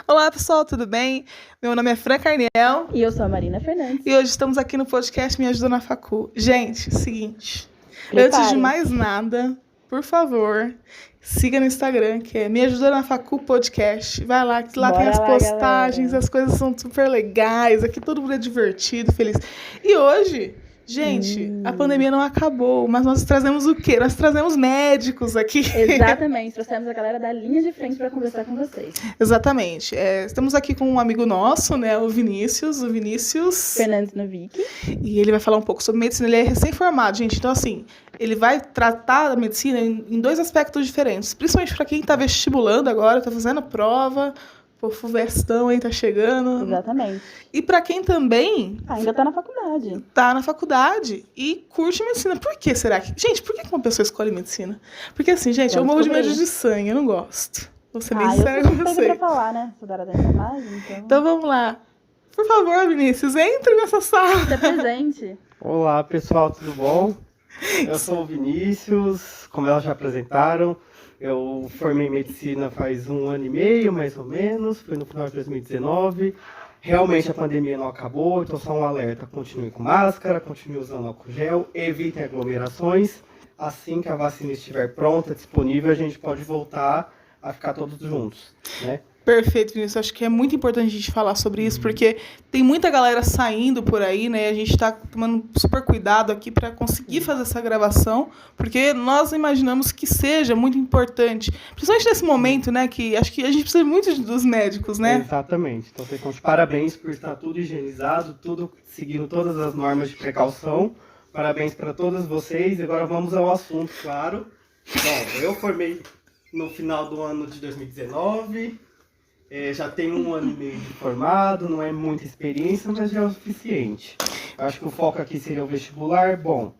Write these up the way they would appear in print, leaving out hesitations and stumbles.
Olá, pessoal, tudo bem? Meu nome é Fran Carniel. E eu sou a Marina Fernandes. E hoje estamos aqui no podcast Me Ajuda na Facu. Gente, seguinte, Preparem. antes de mais nada, por favor, siga no Instagram, que é Me Ajuda na Facu Podcast. Vai lá, que lá Bora tem as lá, postagens, galera. as coisas são super legais, aqui todo mundo é divertido, feliz. E hoje... Gente, a pandemia não acabou, mas nós trazemos o quê? Nós trazemos médicos aqui. Exatamente, trouxemos a galera da linha de frente para conversar com vocês. Exatamente. Estamos aqui com um amigo nosso, né, o Vinícius Fernandes Novick. E ele vai falar um pouco sobre medicina. Ele é recém-formado, gente. Então, assim, ele vai tratar da medicina em dois aspectos diferentes. Principalmente para quem está vestibulando agora, está fazendo a prova... O Fulvestão aí tá chegando. Exatamente. E para quem também... ainda tá na faculdade. Tá na faculdade e curte medicina. Por que será que... Gente, por que uma pessoa escolhe medicina? Porque assim, gente, eu morro de medo de sangue, eu não gosto. Vou ser bem sério com você. Pra falar, né? Sou da área da enfermagem, então vamos lá. Por favor, Vinícius, entre nessa sala. Você é presente. Olá, pessoal, tudo bom? Eu sou o Vinícius, como elas já apresentaram. Eu formei em medicina faz 1 ano e meio, mais ou menos, foi no final de 2019. Realmente a pandemia não acabou, então só um alerta, continue com máscara, continue usando álcool gel, evitem aglomerações. Assim que a vacina estiver pronta, disponível, a gente pode voltar a ficar todos juntos, né? Perfeito, Vinícius. Acho que é muito importante a gente falar sobre isso, porque tem muita galera saindo por aí, né? A gente está tomando super cuidado aqui para conseguir fazer essa gravação, porque nós imaginamos que seja muito importante, principalmente nesse momento, né? Que acho que a gente precisa muito dos médicos, né? Exatamente. Então, vocês estão de parabéns por estar tudo higienizado, tudo seguindo todas as normas de precaução. Parabéns para todos vocês. Agora vamos ao assunto, claro. Bom, eu formei no final do ano de 2019. Já tenho 1 ano e meio de formado, não é muita experiência, mas já é o suficiente. Acho que o foco aqui seria o vestibular. Bom,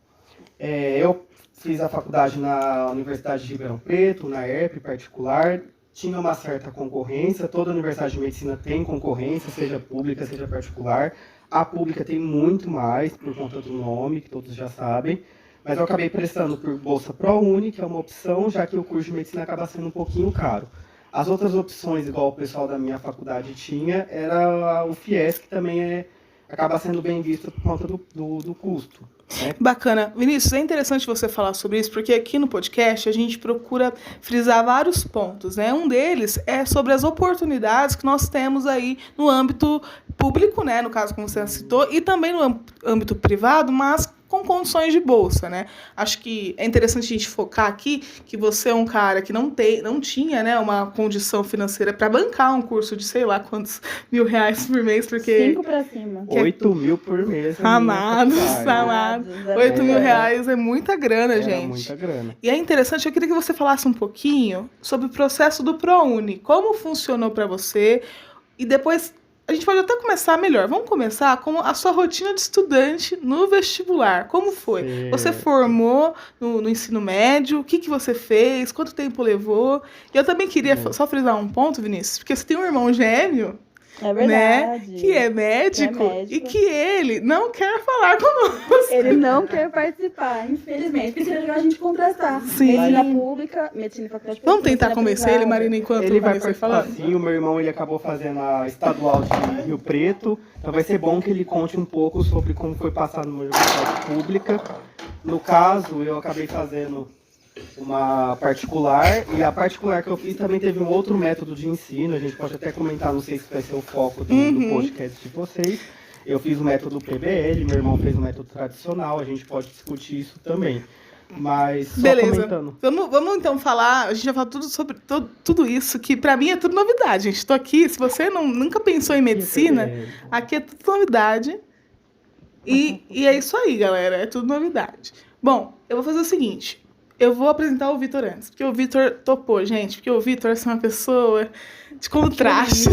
eu fiz a faculdade na Universidade de Ribeirão Preto, na ERP particular. Tinha uma certa concorrência, toda universidade de medicina tem concorrência, seja pública, seja particular. A pública tem muito mais, por conta do nome, que todos já sabem. Mas eu acabei prestando por Bolsa ProUni, que é uma opção, já que o curso de medicina acaba sendo um pouquinho caro. As outras opções, igual o pessoal da minha faculdade tinha, era o FIES, que também acaba sendo bem visto por conta do custo. Né? Bacana. Vinícius, é interessante você falar sobre isso, porque aqui no podcast a gente procura frisar vários pontos, né? Um deles é sobre as oportunidades que nós temos aí no âmbito público, né? No caso, como você citou, e também no âmbito privado, mas com condições de bolsa, né? Acho que é interessante a gente focar aqui que você é um cara que não tinha, né, uma condição financeira para bancar um curso de sei lá quantos R$1.000 por mês, porque... 5 para cima. 8 mil por mês. Amados. 8 mil reais é muita grana, gente. Muita grana. E é interessante, eu queria que você falasse um pouquinho sobre o processo do ProUni. Como funcionou para você? E depois... A gente pode até começar melhor. Vamos começar com a sua rotina de estudante no vestibular. Como foi? Sim. Você formou no ensino médio? O que você fez? Quanto tempo levou? E eu também queria só frisar um ponto, Vinícius, porque você tem um irmão gêmeo, é verdade, né, que é médico e que ele não quer falar conosco. Ele não quer participar, infelizmente. Porque seria legal a gente contrastar. Sim. Medicina pública, medicina e faculdade Vamos pública, tentar convencer ele, Marina, enquanto ele o vai Vinícius participar falar? sim, o meu irmão ele acabou fazendo a estadual de Rio Preto, então vai ser bom que ele conte um pouco sobre como foi passar numa universidade pública. No caso, eu acabei fazendo uma particular, e a particular que eu fiz também teve um outro método de ensino, a gente pode até comentar, não sei se vai ser o foco do podcast de vocês. Eu fiz o método PBL, meu irmão fez o método tradicional, a gente pode discutir isso também. Mas só comentando. Vamos então falar, a gente vai falar tudo sobre tudo isso, que pra mim é tudo novidade, gente. Tô aqui, se você nunca pensou em medicina, aqui é tudo novidade. E é isso aí, galera, é tudo novidade. Bom, eu vou fazer o seguinte, eu vou apresentar o Vitor antes, porque o Vitor topou, gente, porque o Vitor é uma pessoa de contraste.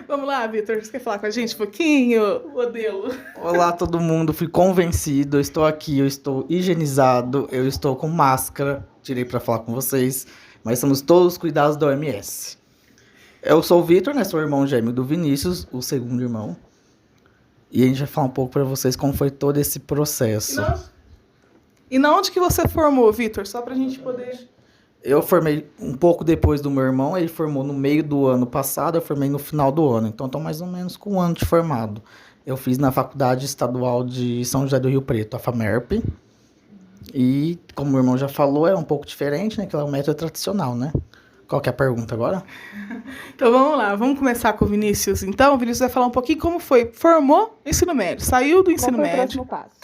Vamos lá, Vitor, você quer falar com a gente um pouquinho, modelo? Olá, todo mundo, fui convencido, eu estou aqui, eu estou higienizado, eu estou com máscara, tirei para falar com vocês, mas somos todos os cuidados da OMS. Eu sou o Vitor, né, sou o irmão gêmeo do Vinícius, o segundo irmão, e a gente vai falar um pouco para vocês como foi todo esse processo. E na onde que você formou, Vitor? Só pra gente poder Eu formei um pouco depois do meu irmão, ele formou no meio do ano passado, eu formei no final do ano. Então, estou mais ou menos com um ano de formado. Eu fiz na Faculdade Estadual de São José do Rio Preto, a FAMERP. E, como o meu irmão já falou, é um pouco diferente, né? Que é o método tradicional, né? Qual que é a pergunta agora? Então vamos lá, vamos começar com o Vinícius. Então, o Vinícius vai falar um pouquinho como foi. Formou ensino médio, saiu do ensino Qual foi o médio. próximo passo?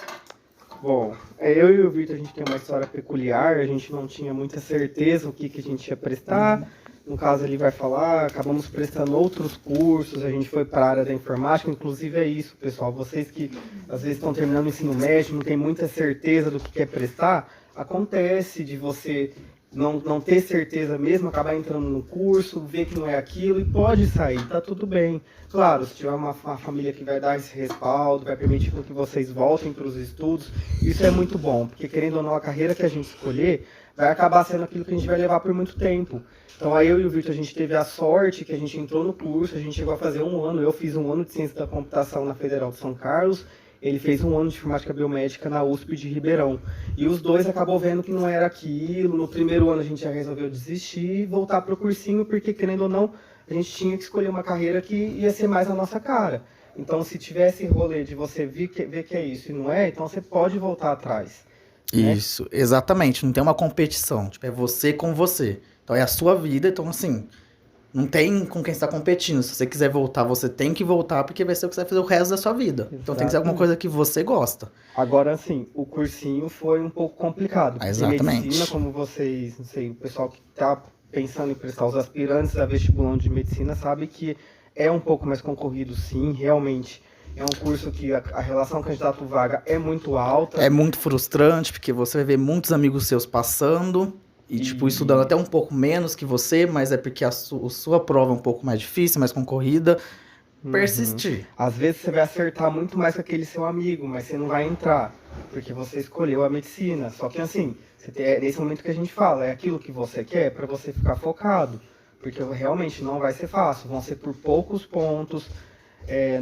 Bom, eu e o Vitor, a gente tem uma história peculiar, a gente não tinha muita certeza o que a gente ia prestar. No caso, ele vai falar, acabamos prestando outros cursos, a gente foi para a área da informática, inclusive é isso, pessoal. Vocês que às vezes estão terminando o ensino médio, não tem muita certeza do que quer prestar, acontece de você não ter certeza mesmo, acabar entrando no curso, ver que não é aquilo e pode sair, tá tudo bem. Claro, se tiver uma família que vai dar esse respaldo, vai permitir com que vocês voltem para os estudos, isso é muito bom, porque querendo ou não, a carreira que a gente escolher vai acabar sendo aquilo que a gente vai levar por muito tempo. Então, aí eu e o Vitor, a gente teve a sorte que a gente entrou no curso, a gente chegou a fazer um ano, eu fiz um ano de Ciência da Computação na Federal de São Carlos, ele fez um ano de Informática Biomédica na USP de Ribeirão. E os dois acabou vendo que não era aquilo, no primeiro ano a gente já resolveu desistir e voltar para o cursinho, porque, querendo ou não, a gente tinha que escolher uma carreira que ia ser mais a nossa cara. Então, se tivesse rolê de você ver que é isso e não é, então você pode voltar atrás. Isso, exatamente. Não tem uma competição. Tipo, é você com você. Então, é a sua vida. Então, assim, não tem com quem você está competindo. Se você quiser voltar, você tem que voltar, porque vai ser o que você vai fazer o resto da sua vida. Então, tem que ser alguma coisa que você gosta. Agora, assim, o cursinho foi um pouco complicado. Porque Exatamente. medicina, como vocês, não sei, o pessoal que está pensando em prestar, os aspirantes a vestibulão de medicina, sabe que é um pouco mais concorrido, sim, realmente. É um curso que a relação candidato-vaga é muito alta. É muito frustrante, porque você vai ver muitos amigos seus passando e, tipo, estudando até um pouco menos que você, mas é porque a sua prova é um pouco mais difícil, mais concorrida. Persistir. Às vezes você vai acertar muito mais que aquele seu amigo, mas você não vai entrar, porque você escolheu a medicina. Só que, assim, é nesse momento que a gente fala, é aquilo que você quer para você ficar focado, porque realmente não vai ser fácil, vão ser por poucos pontos.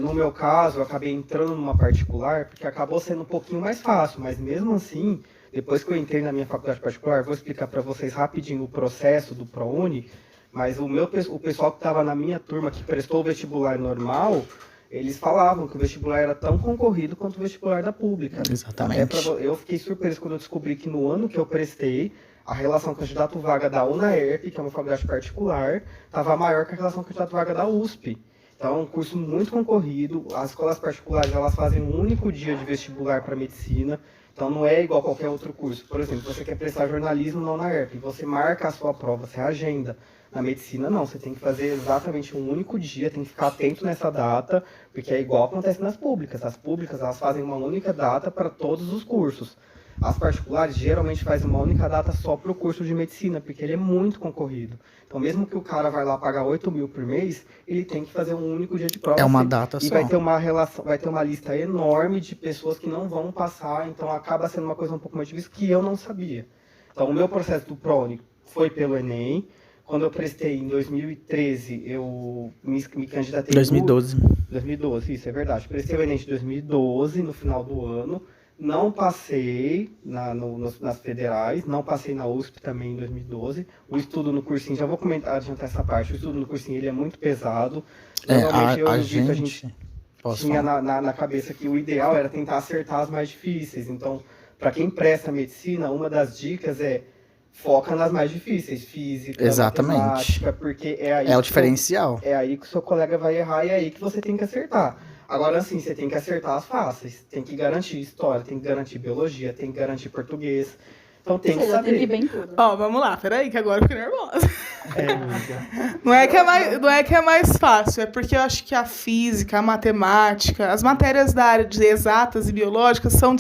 No meu caso, eu acabei entrando numa particular, porque acabou sendo um pouquinho mais fácil, mas mesmo assim, depois que eu entrei na minha faculdade particular, vou explicar para vocês rapidinho o processo do ProUni, mas o pessoal que estava na minha turma, que prestou o vestibular normal, eles falavam que o vestibular era tão concorrido quanto o vestibular da pública. Exatamente. Eu fiquei surpreso quando eu descobri que no ano que eu prestei, a relação candidato-vaga da UNAERP, que é uma faculdade particular, estava maior que a relação candidato-vaga da USP. Então, é um curso muito concorrido. As escolas particulares, elas fazem um único dia de vestibular para medicina. Então, não é igual a qualquer outro curso. Por exemplo, você quer prestar jornalismo na UNAERP, você marca a sua prova, você agenda. Na medicina, não. Você tem que fazer exatamente um único dia, tem que ficar atento nessa data, porque é igual acontece nas públicas. As públicas, elas fazem uma única data para todos os cursos. As particulares geralmente fazem uma única data só para o curso de medicina, porque ele é muito concorrido. Então, mesmo que o cara vai lá pagar 8 mil por mês, ele tem que fazer um único dia de prova. É uma data e só. vai ter uma relação, vai ter uma lista enorme de pessoas que não vão passar, então acaba sendo uma coisa um pouco mais difícil que eu não sabia. Então, o meu processo do ProUni foi pelo Enem. Quando eu prestei em 2013, eu me candidatei... 2012. 2012, isso é verdade. Prestei o Enem de 2012, no final do ano. Não passei nas federais, não passei na USP também em 2012. O estudo no cursinho, já vou adiantar essa parte, o estudo no cursinho ele é muito pesado. Normalmente A gente Posso tinha falar? na cabeça que o ideal era tentar acertar as mais difíceis. Então, para quem presta medicina, uma das dicas é foca nas mais difíceis, física, Exatamente. matemática, porque é aí É o que diferencial. é aí que o seu colega vai errar e é aí que você tem que acertar. Agora, assim, você tem que acertar as fáceis. Tem que garantir história, tem que garantir biologia, tem que garantir português. Então tem que Você já teve saber. bem tudo. Ó, vamos lá, peraí, que agora eu fiquei nervosa. Amiga. Não é que é mais fácil, é porque eu acho que a física, a matemática, as matérias da área de exatas e biológicas são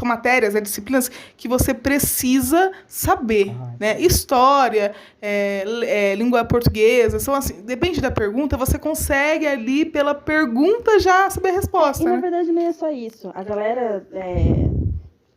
matérias, disciplinas que você precisa saber, né? História, língua portuguesa, são assim, depende da pergunta, você consegue ali pela pergunta já saber a resposta, E na né? verdade nem é só isso. A galera,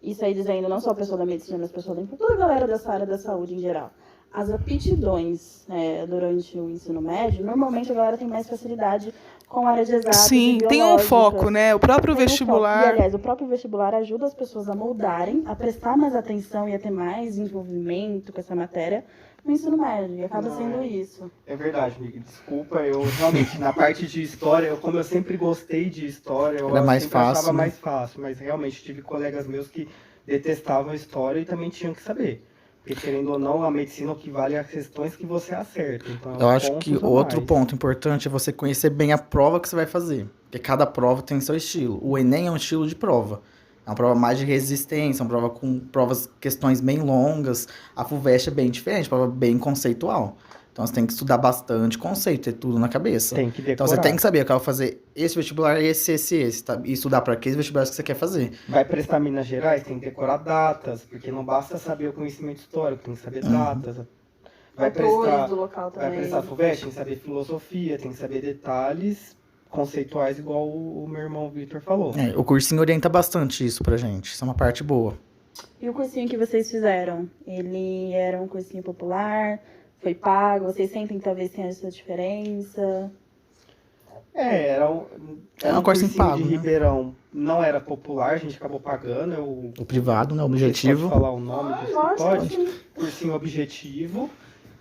isso aí dizendo não só a pessoa da medicina, mas a pessoa da toda a galera dessa área da saúde em geral. as aptidões durante o ensino médio, normalmente a galera tem mais facilidade com a área de exatas. Sim, e tem um biológicas. foco, né? O próprio Tem um foco. vestibular. E, aliás, o próprio vestibular ajuda as pessoas a moldarem, a prestar mais atenção e a ter mais envolvimento com essa matéria no ensino médio. E acaba sendo isso. É verdade, amiga. Desculpa, eu realmente, na parte de história, como eu sempre gostei de história, eu Era mais sempre fácil, achava né? mais fácil. Mas realmente tive colegas meus que detestavam história e também tinham que saber. Porque, querendo ou não, a medicina o que vale é as questões que você acerta. Então, Eu acho que pontos a outro mais. ponto importante é você conhecer bem a prova que você vai fazer. Porque cada prova tem seu estilo. O Enem é um estilo de prova. É uma prova mais de resistência, uma prova com questões bem longas. A FUVEST é bem diferente, prova bem conceitual. Então você tem que estudar bastante conceito, ter tudo na cabeça. Tem que decorar. Então você tem que saber, eu quero fazer esse vestibular, esse, tá? E estudar para aqueles vestibulares que você quer fazer. Vai prestar Minas Gerais, tem que decorar datas, porque não basta saber o conhecimento histórico, tem que saber datas. Vai prestar, Do local vai também. prestar FUVEST, tem que saber filosofia, tem que saber detalhes conceituais, igual o meu irmão Vitor falou. O cursinho orienta bastante isso pra gente, isso é uma parte boa. E o cursinho que vocês fizeram? Ele era um cursinho popular? Foi pago? Vocês sentem que talvez tenha essa diferença? Era um um cursinho pago, de né? Ribeirão. Não era popular, a gente acabou pagando. O privado, né? O Pode objetivo. falar o nome do lógico, pode? sim. Cursinho objetivo.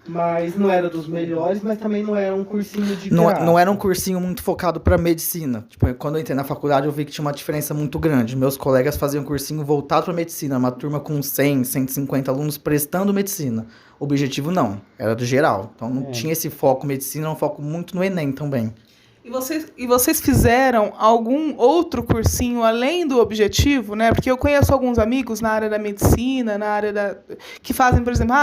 Mas não era dos melhores, mas também não era um cursinho de Não, graça. não era um cursinho muito focado pra medicina. Tipo, quando eu entrei na faculdade, eu vi que tinha uma diferença muito grande. Meus colegas faziam cursinho voltado pra medicina, uma turma com 100, 150 alunos prestando medicina. O objetivo não, era do geral. Então não tinha esse foco medicina, era um foco muito no Enem também. E vocês fizeram algum outro cursinho além do objetivo, né? Porque eu conheço alguns amigos na área da medicina, na área que fazem, por exemplo,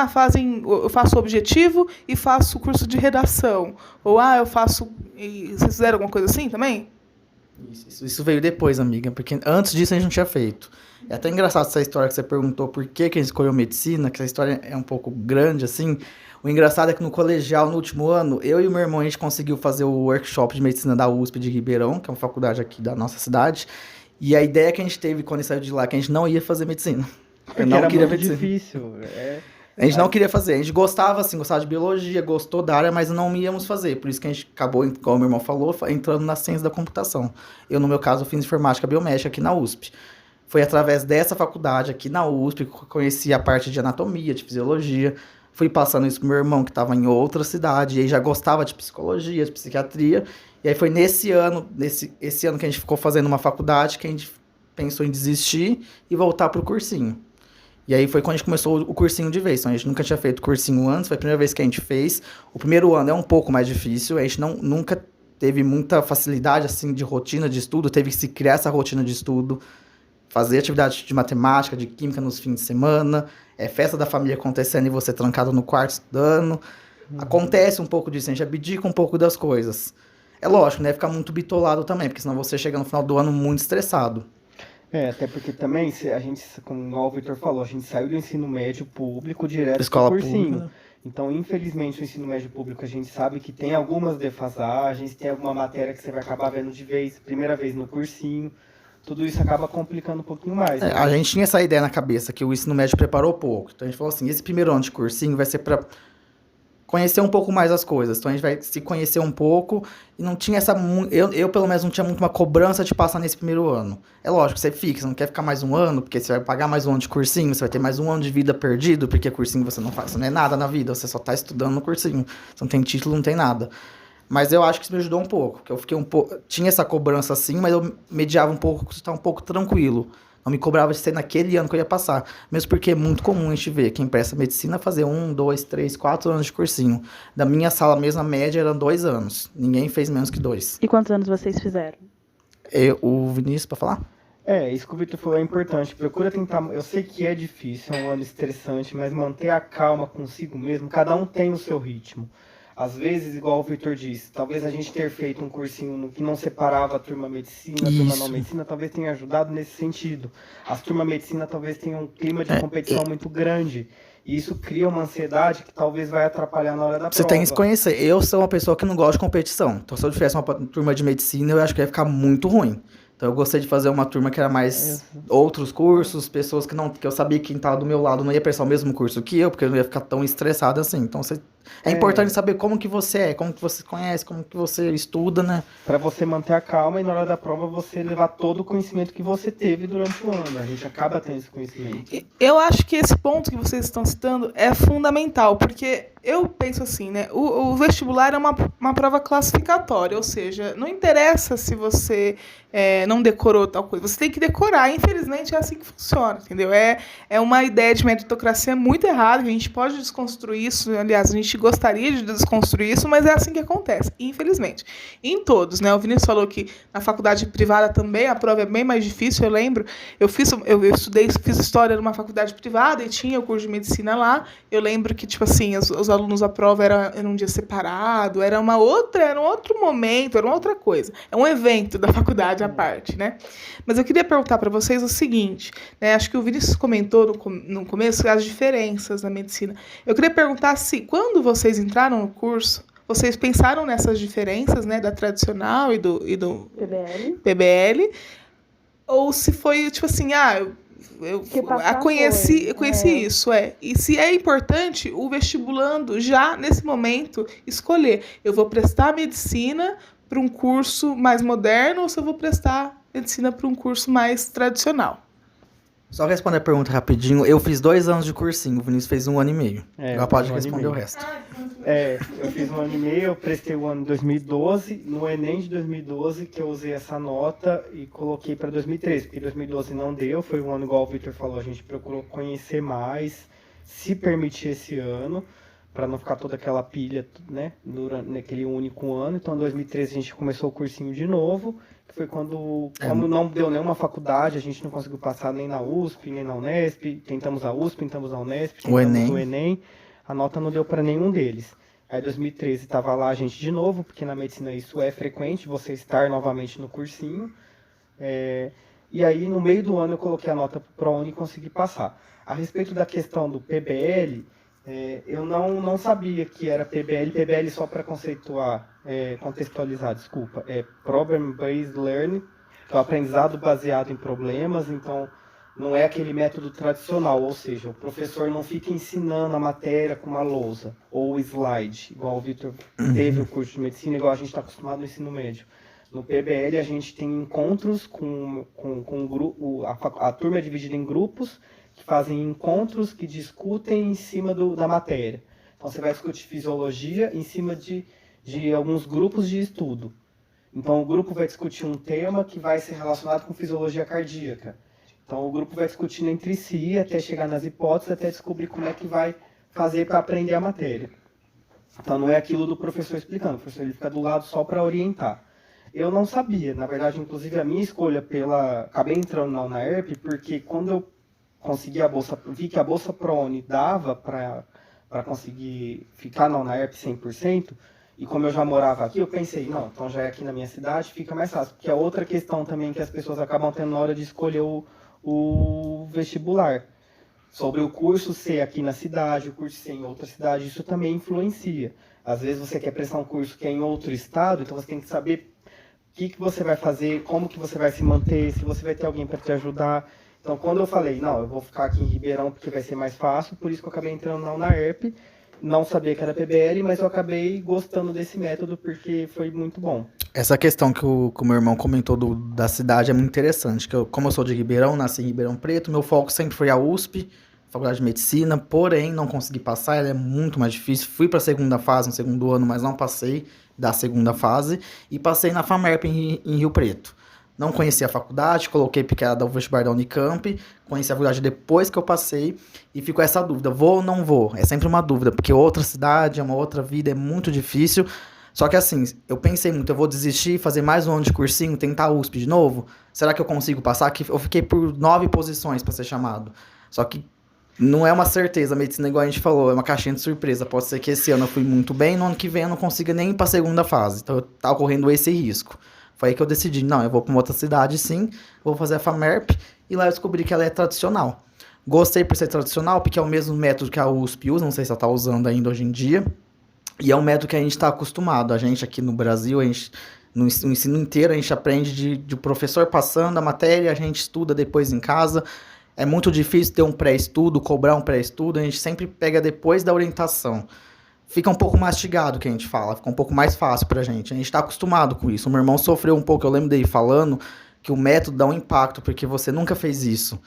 eu faço o objetivo e faço o curso de redação. Ou eu faço. E vocês fizeram alguma coisa assim também? Isso veio depois, amiga, porque antes disso a gente não tinha feito. É até engraçado essa história que você perguntou por que a gente escolheu medicina, que essa história é um pouco grande, assim. O engraçado é que no colegial, no último ano, eu e o meu irmão, a gente conseguiu fazer o workshop de medicina da USP de Ribeirão, que é uma faculdade aqui da nossa cidade. E a ideia que a gente teve quando a gente saiu de lá, é que a gente não ia fazer medicina. Porque Eu não era queria muito medicina. difícil. A gente não queria fazer. A gente gostava de biologia, gostou da área, mas não íamos fazer. Por isso que a gente acabou, como o meu irmão falou, entrando na ciência da computação. Eu, no meu caso, fiz informática biomédica aqui na USP. Foi através dessa faculdade aqui na USP que eu conheci a parte de anatomia, de fisiologia. Fui passando isso pro meu irmão, que estava em outra cidade, e aí já gostava de psicologia, de psiquiatria. E aí foi esse ano que a gente ficou fazendo uma faculdade, que a gente pensou em desistir e voltar pro cursinho. E aí foi quando a gente começou o cursinho de vez. Então a gente nunca tinha feito cursinho antes, foi a primeira vez que a gente fez. O primeiro ano é um pouco mais difícil, a gente nunca teve muita facilidade assim de rotina de estudo, teve que se criar essa rotina de estudo, fazer atividade de matemática, de química nos fins de semana, festa da família acontecendo e você trancado no quarto estudando. Acontece um pouco disso, a gente abdica um pouco das coisas. É lógico, né? Ficar muito bitolado também, porque senão você chega no final do ano muito estressado. Até porque também, a gente, como o Vitor falou, a gente saiu do ensino médio público direto Escola pro cursinho. pública. Então, infelizmente, o ensino médio público, a gente sabe que tem algumas defasagens, tem alguma matéria que você vai acabar vendo primeira vez no cursinho. Tudo isso acaba complicando um pouquinho mais. Né? A gente tinha essa ideia na cabeça, que o ensino médio preparou pouco. Então a gente falou assim, esse primeiro ano de cursinho vai ser para conhecer um pouco mais as coisas. Então a gente vai se conhecer um pouco e não tinha essa... Eu pelo menos, não tinha muito uma cobrança de passar nesse primeiro ano. É lógico, você fica, você não quer ficar mais um ano, porque você vai pagar mais um ano de cursinho, você vai ter mais um ano de vida perdido, porque cursinho você não faz, você não é nada na vida, você só tá estudando no cursinho. Você não tem título, não tem nada. Mas eu acho que isso me ajudou um pouco, porque eu fiquei tinha essa cobrança assim, mas eu mediava um pouco, estava um pouco tranquilo. Não me cobrava de ser naquele ano que eu ia passar. Mesmo porque é muito comum a gente ver quem presta medicina fazer 1, 2, 3, 4 anos de cursinho. Da minha sala mesmo, a média eram 2 anos. Ninguém fez menos que 2. E quantos anos vocês fizeram? O Vinícius, pra falar? Isso que o Vitor falou é importante. Procura tentar. Eu sei que é difícil, é um ano estressante, mas manter a calma consigo mesmo. Cada um tem o seu ritmo. Às vezes, igual o Vitor disse, talvez a gente ter feito um cursinho que não separava a turma medicina, a turma não medicina, talvez tenha ajudado nesse sentido. As turmas medicina talvez tenham um clima de competição muito grande. E isso cria uma ansiedade que talvez vai atrapalhar na hora da prova. Você tem que se conhecer. Eu sou uma pessoa que não gosta de competição. Então, se eu tivesse uma turma de medicina, eu acho que ia ficar muito ruim. Então eu gostei de fazer uma turma que era mais outros cursos, pessoas que eu sabia que quem estava do meu lado não ia prestar o mesmo curso que eu, porque eu não ia ficar tão estressado assim. Então é importante saber como que você é, como que você conhece, como que você estuda, né? Para você manter a calma e na hora da prova você levar todo o conhecimento que você teve durante o ano. A gente acaba tendo esse conhecimento. Eu acho que esse ponto que vocês estão citando é fundamental, porque eu penso assim, né? O vestibular é uma prova classificatória, ou seja, não interessa se você não decorou tal coisa, você tem que decorar. Infelizmente é assim que funciona, entendeu? É uma ideia de meritocracia muito errada, que a gente pode desconstruir isso, aliás, a gente gostaria de desconstruir isso, mas é assim que acontece, infelizmente. Em todos, né? O Vinícius falou que na faculdade privada também a prova é bem mais difícil, eu lembro. Eu fiz história numa faculdade privada e tinha o curso de medicina lá. Eu lembro que, tipo assim, os alunos, a prova era um dia separado, era um outro momento, era uma outra coisa. É um evento da faculdade à parte, né? Mas eu queria perguntar para vocês o seguinte, né? Acho que o Vinícius comentou no começo as diferenças na medicina. Eu queria perguntar se, quando vocês entraram no curso, vocês pensaram nessas diferenças, né, da tradicional e do PBL, ou se foi, tipo assim, eu conheci isso, E se é importante o vestibulando já nesse momento escolher, eu vou prestar medicina para um curso mais moderno ou se eu vou prestar medicina para um curso mais tradicional? Só responder a pergunta rapidinho. Eu fiz 2 anos de cursinho, o Vinícius fez 1 ano e meio. Ela pode responder o resto. Eu fiz 1 ano e meio, eu prestei o ano de 2012, no Enem de 2012 que eu usei essa nota e coloquei para 2013, porque 2012 não deu, foi um ano igual o Victor falou, a gente procurou conhecer mais, se permitir esse ano, para não ficar toda aquela pilha, né, naquele único ano. Então em 2013 a gente começou o cursinho de novo, que foi quando, como não deu nenhuma faculdade, a gente não conseguiu passar nem na USP, nem na Unesp, tentamos a USP, tentamos a Unesp, tentamos o Enem, a nota não deu para nenhum deles. Aí em 2013 estava lá a gente de novo, porque na medicina isso é frequente, você estar novamente no cursinho. E aí no meio do ano eu coloquei a nota para o ProUni e consegui passar. A respeito da questão do PBL, eu não sabia que era PBL só para contextualizar, desculpa, é Problem Based Learning, que é o aprendizado baseado em problemas, então não é aquele método tradicional, ou seja, o professor não fica ensinando a matéria com uma lousa ou slide, igual o Victor teve o curso de medicina, igual a gente está acostumado no ensino médio. No PBL a gente tem encontros com grupo, a turma é dividida em grupos, que fazem encontros que discutem em cima da matéria. Então você vai discutir fisiologia em cima de alguns grupos de estudo. Então o grupo vai discutir um tema que vai ser relacionado com fisiologia cardíaca. Então o grupo vai discutindo entre si até chegar nas hipóteses, até descobrir como é que vai fazer para aprender a matéria. Então não é aquilo do professor explicando, o professor ele fica do lado só para orientar. Eu não sabia, na verdade, inclusive a minha escolha acabei entrando na UNAERP, porque quando eu consegui a bolsa, vi que a bolsa ProUni dava para conseguir ficar na UNAERP 100%, e como eu já morava aqui, eu pensei, não, então já é aqui na minha cidade, fica mais fácil, porque é outra questão também que as pessoas acabam tendo na hora de escolher o vestibular. Sobre o curso ser aqui na cidade, o curso ser em outra cidade, isso também influencia. Às vezes você quer prestar um curso que é em outro estado, então você tem que saber o que você vai fazer, como que você vai se manter, se você vai ter alguém para te ajudar. Então, quando eu falei, não, eu vou ficar aqui em Ribeirão porque vai ser mais fácil, por isso que eu acabei entrando na UNAERP, não sabia que era PBL, mas eu acabei gostando desse método porque foi muito bom. Essa questão que o meu irmão comentou da cidade é muito interessante, como eu sou de Ribeirão, nasci em Ribeirão Preto, meu foco sempre foi a USP, Faculdade de Medicina, porém não consegui passar, ela é muito mais difícil, fui para a segunda fase no segundo ano, mas não passei da segunda fase, e passei na FAMERP em Rio Preto. Não conhecia a faculdade, coloquei porque era do vestibular da Unicamp, conheci a faculdade depois que eu passei e ficou essa dúvida, vou ou não vou? É sempre uma dúvida, porque outra cidade, é uma outra vida, é muito difícil. Só que assim, eu pensei muito, eu vou desistir, fazer mais um ano de cursinho, tentar a USP de novo? Será que eu consigo passar? Eu fiquei por 9 posições para ser chamado. Só que não é uma certeza, a medicina, igual a gente falou, é uma caixinha de surpresa. Pode ser que esse ano eu fui muito bem, no ano que vem eu não consiga nem ir para a segunda fase. Então eu tava correndo esse risco. Foi aí que eu decidi, não, eu vou para uma outra cidade sim, vou fazer a FAMERP, e lá eu descobri que ela é tradicional. Gostei por ser tradicional, porque é o mesmo método que a USP usa, não sei se ela está usando ainda hoje em dia, e é um método que a gente está acostumado. A gente aqui no Brasil, No ensino inteiro a gente aprende de professor passando a matéria, a gente estuda depois em casa. É muito difícil ter um pré-estudo, cobrar um pré-estudo, a gente sempre pega depois da orientação. Fica um pouco mastigado o que a gente fala, fica um pouco mais fácil pra gente. A gente tá acostumado com isso. O meu irmão sofreu um pouco, eu lembro dele falando que o método dá um impacto, porque você nunca fez isso.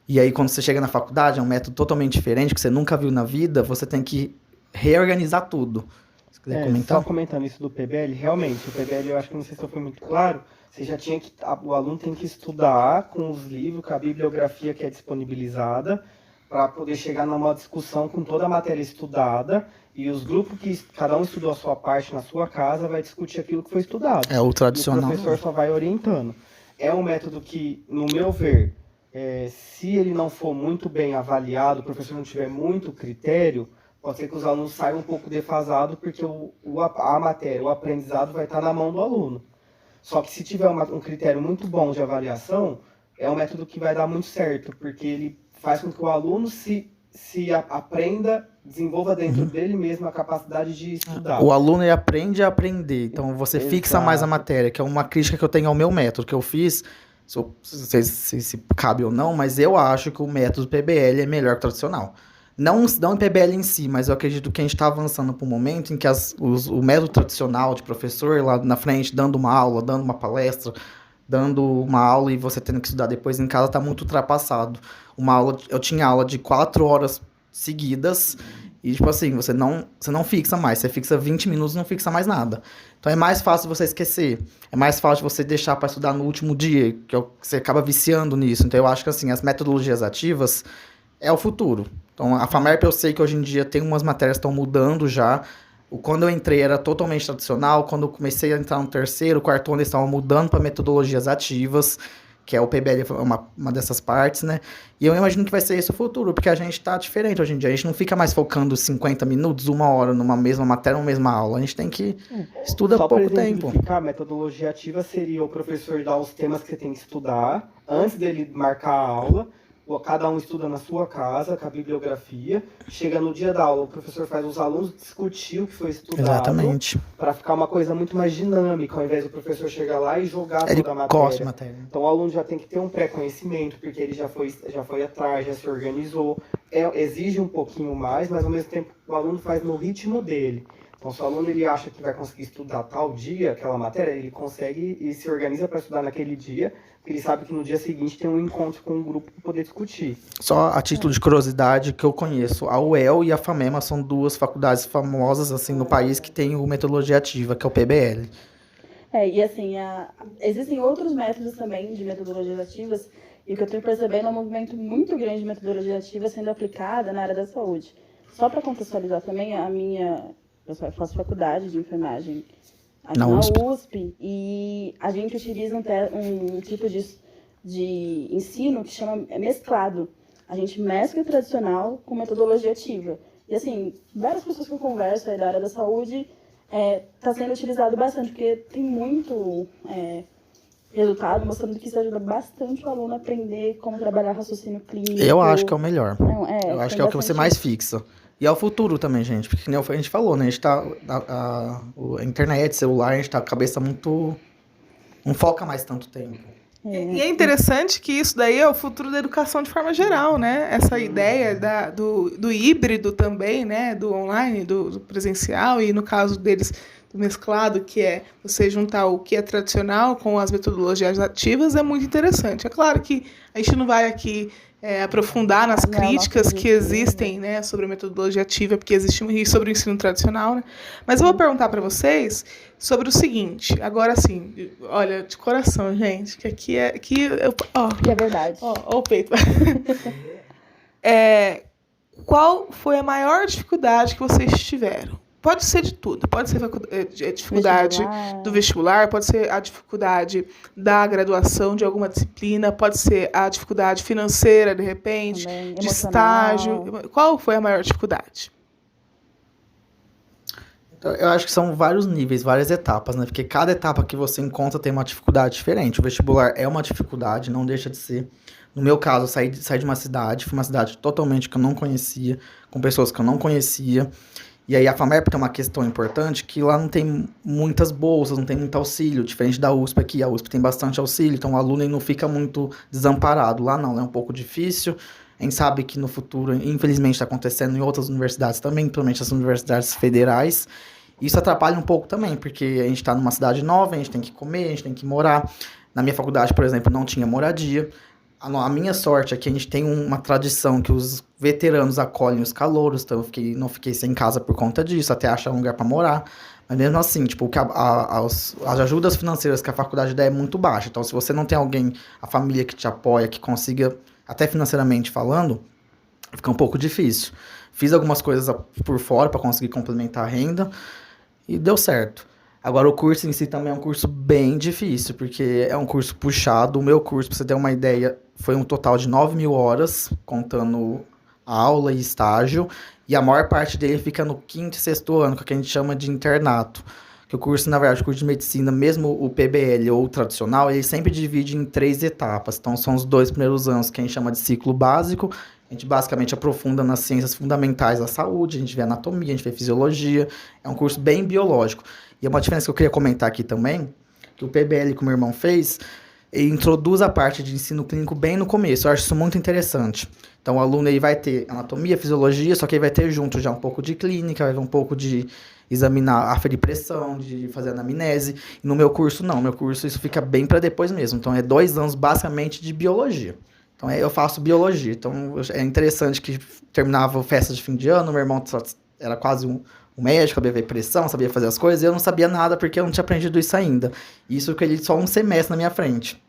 E aí, quando você chega na faculdade, é um método totalmente diferente, que você nunca viu na vida, você tem que reorganizar tudo. Se quiser comentar. Só comentando isso do PBL, realmente, o PBL, eu acho que não sei se eu fui muito claro, você já tinha que, o aluno tem que estudar com os livros, com a bibliografia que é disponibilizada, para poder chegar numa discussão com toda a matéria estudada, e os grupos que cada um estudou a sua parte na sua casa vai discutir aquilo que foi estudado. É o tradicional. E o professor só vai orientando. É um método que, no meu ver, se ele não for muito bem avaliado, o professor não tiver muito critério, pode ser que os alunos saiam um pouco defasados, porque a matéria, o aprendizado vai estar na mão do aluno. Só que se tiver um critério muito bom de avaliação, é um método que vai dar muito certo, porque ele faz com que o aluno se aprenda, desenvolva dentro dele mesmo a capacidade de estudar. O aluno ele aprende a aprender, então você fixa mais a matéria, que é uma crítica que eu tenho ao meu método, que eu fiz, não sei se cabe ou não, mas eu acho que o método PBL é melhor que o tradicional. Não o PBL em si, mas eu acredito que a gente está avançando para um momento em que o método tradicional de professor lá na frente, dando uma aula, dando uma palestra, dando uma aula e você tendo que estudar depois em casa, está muito ultrapassado. Eu tinha aula de 4 horas seguidas e, tipo assim, você não fixa mais. Você fixa 20 minutos e não fixa mais nada. Então é mais fácil você esquecer. É mais fácil você deixar para estudar no último dia, que você acaba viciando nisso. Então eu acho que, assim, as metodologias ativas é o futuro. Então a FAMERP eu sei que hoje em dia tem umas matérias que estão mudando já. Quando eu entrei era totalmente tradicional. Quando eu comecei a entrar no terceiro, quarto ano, eles estavam mudando para metodologias ativas, que é o PBL, uma dessas partes, né? E eu imagino que vai ser esse o futuro, porque a gente tá diferente hoje em dia. A gente não fica mais focando 50 minutos, 1 hora numa mesma matéria, numa mesma aula. A gente tem que estudar pouco tempo. A metodologia ativa seria o professor dar os temas que você tem que estudar, antes dele marcar a aula. Cada um estuda na sua casa, com a bibliografia. Chega no dia da aula, o professor faz os alunos discutir o que foi estudado. Exatamente. Para ficar uma coisa muito mais dinâmica, ao invés do professor chegar lá e jogar Ele toda a matéria. gosta de matéria. Então o aluno já tem que ter um pré-conhecimento, porque ele já foi atrás, já se organizou. Exige um pouquinho mais, mas ao mesmo tempo o aluno faz no ritmo dele. Então, se o aluno ele acha que vai conseguir estudar tal dia, aquela matéria, ele consegue e se organiza para estudar naquele dia, porque ele sabe que no dia seguinte tem um encontro com um grupo para poder discutir. Só a título de curiosidade que eu conheço, a UEL e a FAMEMA são 2 faculdades famosas assim, no país que tem o metodologia ativa, que é o PBL. E assim, existem outros métodos também de metodologias ativas, e o que eu estou percebendo é um movimento muito grande de metodologia ativa sendo aplicada na área da saúde. Só para contextualizar também, eu faço faculdade de enfermagem aqui na USP, e a gente utiliza um tipo de ensino que chama mesclado. A gente mescla o tradicional com metodologia ativa. E assim, várias pessoas que eu converso aí da área da saúde está sendo utilizado bastante, porque tem muito resultado mostrando que isso ajuda bastante o aluno a aprender como trabalhar raciocínio clínico. Eu acho que é o melhor. Eu acho que é o que você mais fixa. E é o futuro também, gente. Porque como a gente falou, né? A gente tá. A internet, celular, a gente tá com a cabeça muito. Não foca mais tanto tempo. E é interessante que isso daí é o futuro da educação de forma geral, né? Essa ideia do híbrido também, né? Do online, do presencial, e no caso deles, do mesclado, que é você juntar o que é tradicional com as metodologias ativas, é muito interessante. É claro que a gente não vai aqui aprofundar nas críticas que existem, né, sobre a metodologia ativa, porque existe e sobre o ensino tradicional, né? Mas eu vou perguntar para vocês sobre o seguinte, agora sim, olha, de coração, gente, que aqui é... Que é verdade. Ó o peito. Qual foi a maior dificuldade que vocês tiveram? Pode ser de tudo, pode ser a dificuldade do vestibular, pode ser a dificuldade da graduação de alguma disciplina, pode ser a dificuldade financeira, de repente, também, de estágio. Qual foi a maior dificuldade? Eu acho que são vários níveis, várias etapas, né? Porque cada etapa que você encontra tem uma dificuldade diferente. O vestibular é uma dificuldade, não deixa de ser. No meu caso, eu saí de uma cidade, foi uma cidade totalmente que eu não conhecia, com pessoas que eu não conhecia. E aí a FAMERP tem uma questão importante que lá não tem muitas bolsas, não tem muito auxílio, diferente da USP aqui. A USP tem bastante auxílio, então o aluno não fica muito desamparado. Lá não, é um pouco difícil. A gente sabe que no futuro, infelizmente, está acontecendo em outras universidades também, principalmente as universidades federais. Isso atrapalha um pouco também, porque a gente está numa cidade nova, a gente tem que comer, a gente tem que morar. Na minha faculdade, por exemplo, não tinha moradia. A minha sorte é que a gente tem uma tradição que os veteranos acolhem os calouros, então eu não fiquei sem casa por conta disso, até achar um lugar para morar. Mas mesmo assim, tipo, as ajudas financeiras que a faculdade dá é muito baixa. Então, se você não tem alguém, a família que te apoia, que consiga, até financeiramente falando, fica um pouco difícil. Fiz algumas coisas por fora para conseguir complementar a renda e deu certo. Agora, o curso em si também é um curso bem difícil, porque é um curso puxado. O meu curso, para você ter uma ideia, foi um total de 9.000 horas, contando aula e estágio. E a maior parte dele fica no 5º e 6º ano, que a gente chama de internato. Que o curso, na verdade, o curso de medicina, mesmo o PBL ou o tradicional, ele sempre divide em 3 etapas. Então, são os 2 primeiros anos que a gente chama de ciclo básico. A gente basicamente aprofunda nas ciências fundamentais da saúde, a gente vê anatomia, a gente vê fisiologia. É um curso bem biológico. E uma diferença que eu queria comentar aqui também, que o PBL que o meu irmão fez, ele introduz a parte de ensino clínico bem no começo. Eu acho isso muito interessante. Então, o aluno ele vai ter anatomia, fisiologia, só que ele vai ter junto já um pouco de clínica, vai ver um pouco de examinar, aferir pressão, de fazer anamnese. E no meu curso, não. No meu curso, isso fica bem para depois mesmo. Então, é 2 anos, basicamente, de biologia. Então, eu faço biologia. Então, é interessante que terminava a festa de fim de ano, meu irmão era quase um médico, sabia ver pressão, sabia fazer as coisas, e eu não sabia nada porque eu não tinha aprendido isso ainda. Isso que ele só um semestre na minha frente.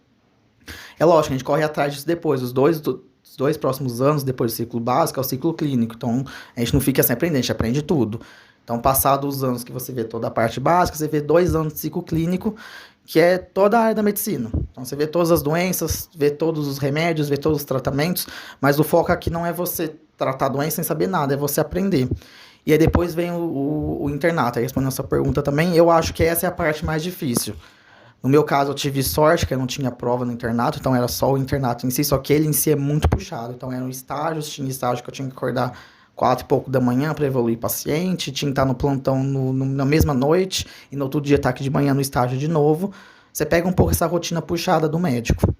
É lógico, a gente corre atrás disso depois. Os dois próximos anos, depois do ciclo básico, é o ciclo clínico. Então, a gente não fica sem aprender, a gente aprende tudo. Então, passados os anos que você vê toda a parte básica, você vê 2 anos de ciclo clínico, que é toda a área da medicina. Então, você vê todas as doenças, vê todos os remédios, vê todos os tratamentos, mas o foco aqui não é você tratar a doença sem saber nada, é você aprender. E aí depois vem o internato. Aí respondendo a sua pergunta também, eu acho que essa é a parte mais difícil. No meu caso, eu tive sorte que eu não tinha prova no internato, então era só o internato em si, só que ele em si é muito puxado. Então eram estágios, tinha estágio que eu tinha que acordar 4 e pouco da manhã para evoluir paciente, tinha que estar no plantão na mesma noite, e no outro dia estar aqui de manhã no estágio de novo. Você pega um pouco essa rotina puxada do médico.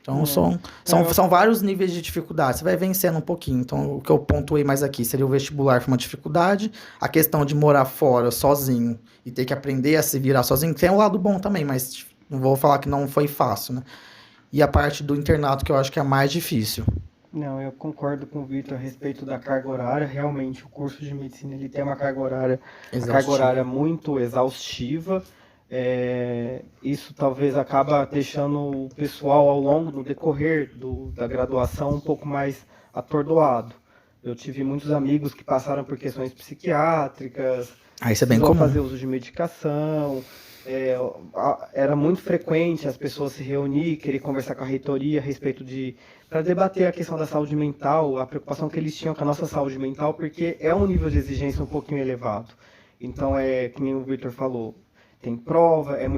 Então, são vários níveis de dificuldade. Você vai vencendo um pouquinho. Então, o que eu pontuei mais aqui seria o vestibular foi uma dificuldade. A questão de morar fora, sozinho, e ter que aprender a se virar sozinho. Tem um lado bom também, mas não vou falar que não foi fácil, né? E a parte do internato, que eu acho que é a mais difícil. Não, eu concordo com o Vitor a respeito da carga horária. Realmente, o curso de medicina ele tem uma carga horária muito exaustiva. Isso talvez acaba deixando o pessoal ao longo do decorrer da graduação um pouco mais atordoado. Eu tive muitos amigos que passaram por questões psiquiátricas, Isso é bem comum. fazer uso de medicação. Era muito frequente as pessoas se reunir, querer conversar com a reitoria a respeito para debater a questão da saúde mental, a preocupação que eles tinham com a nossa saúde mental, porque é um nível de exigência um pouquinho elevado. Então, que nem o Vitor falou, tem prova, é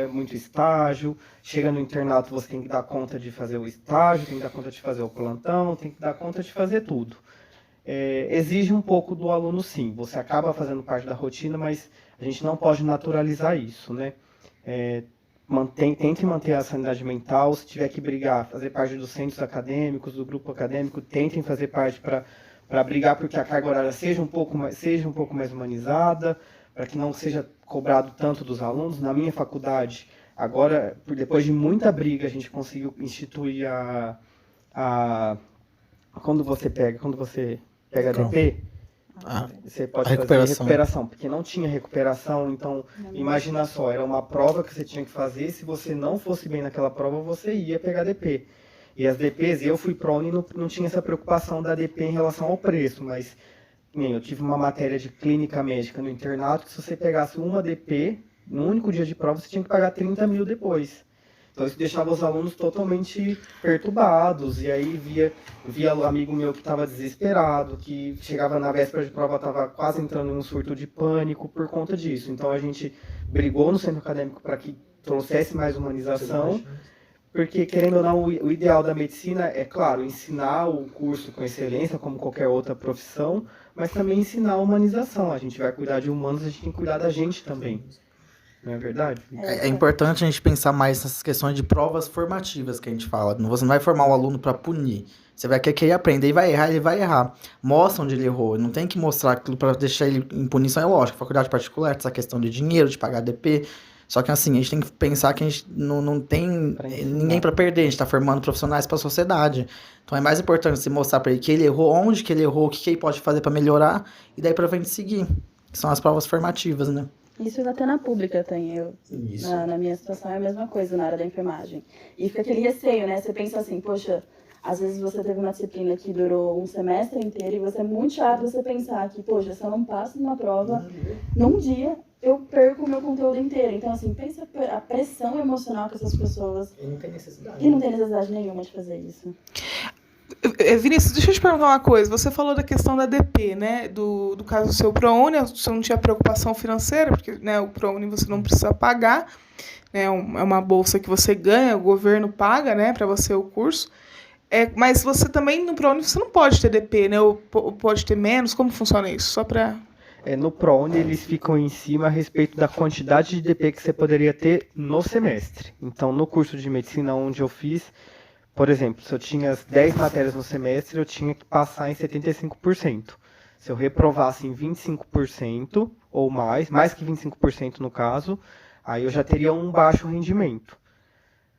muito estágio. Chega no internato, você tem que dar conta de fazer o estágio, tem que dar conta de fazer o plantão, tem que dar conta de fazer tudo. Exige um pouco do aluno, sim. Você acaba fazendo parte da rotina, mas a gente não pode naturalizar isso, né? Tente manter a sanidade mental. Se tiver que brigar, fazer parte dos centros acadêmicos, do grupo acadêmico, tentem fazer parte para brigar porque a carga horária seja um pouco mais humanizada, para que não seja cobrado tanto dos alunos. Na minha faculdade, agora, depois de muita briga, a gente conseguiu instituir quando você pega a DP, você pode fazer recuperação, porque não tinha recuperação. Então, imagina só, era uma prova que você tinha que fazer, se você não fosse bem naquela prova, você ia pegar DP. E as DPs, eu fui pró e não tinha essa preocupação da DP em relação ao preço, mas eu tive uma matéria de clínica médica no internato que se você pegasse uma DP, no único dia de prova, você tinha que pagar 30 mil depois. Então isso deixava os alunos totalmente perturbados. E aí via amigo meu que estava desesperado, que chegava na véspera de prova, estava quase entrando em um surto de pânico por conta disso. Então a gente brigou no centro acadêmico para que trouxesse mais humanização. Porque, querendo ou não, o ideal da medicina é, claro, ensinar o curso com excelência, como qualquer outra profissão, mas também ensinar a humanização. A gente vai cuidar de humanos, a gente tem que cuidar da gente também. Não é verdade? É importante a gente pensar mais nessas questões de provas formativas que a gente fala. Você não vai formar o aluno para punir. Você vai querer que ele aprenda e vai errar, ele vai errar. Mostra onde ele errou. Não tem que mostrar aquilo para deixar ele em punição. É lógico, faculdade particular, essa questão de dinheiro, de pagar DP. Só que assim, a gente tem que pensar que a gente não tem ninguém para perder. A gente está formando profissionais para a sociedade. Então é mais importante você mostrar para ele que ele errou, onde que ele errou, o que ele pode fazer para melhorar. E daí para frente seguir. Que são as provas formativas, né? Isso até na pública tem. Isso. Na minha situação é a mesma coisa na área da enfermagem. E fica aquele receio, né? Você pensa assim, poxa, às vezes você teve uma disciplina que durou um semestre inteiro e você é muito chato você pensar que, poxa, se eu não passo numa prova, num dia eu perco o meu conteúdo inteiro. Então, assim, pensa a pressão emocional que essas pessoas... E não tem necessidade. E não tem necessidade nenhuma de fazer isso. Vinícius, deixa eu te perguntar uma coisa. Você falou da questão da DP, né? Do caso do seu ProUni, você não tinha preocupação financeira, porque, né, o ProUni você não precisa pagar, né? É uma bolsa que você ganha, o governo paga, né, para você o curso. Mas você também, no ProUni, você não pode ter DP, né? Ou pode ter menos? Como funciona isso? Só para... No ProUni, eles ficam em cima a respeito da quantidade de DP que você poderia ter no semestre. Então, no curso de medicina onde eu fiz, por exemplo, se eu tinha 10 matérias no semestre, eu tinha que passar em 75%. Se eu reprovasse em 25% ou mais que 25% no caso, aí eu já teria um baixo rendimento.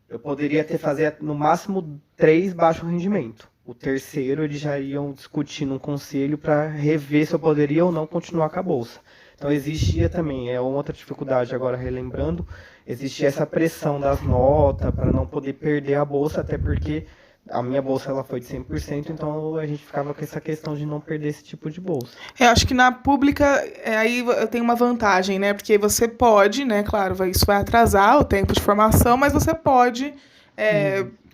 Eu poderia fazer no máximo 3 baixo rendimento. O terceiro, eles já iam discutir num conselho para rever se eu poderia ou não continuar com a bolsa. Então existia também, outra dificuldade agora relembrando, existia essa pressão das notas para não poder perder a bolsa, até porque a minha bolsa ela foi de 100%, então a gente ficava com essa questão de não perder esse tipo de bolsa. Eu acho que na pública, aí eu tenho uma vantagem, né? Porque você pode, né? Claro, isso vai atrasar o tempo de formação, mas você pode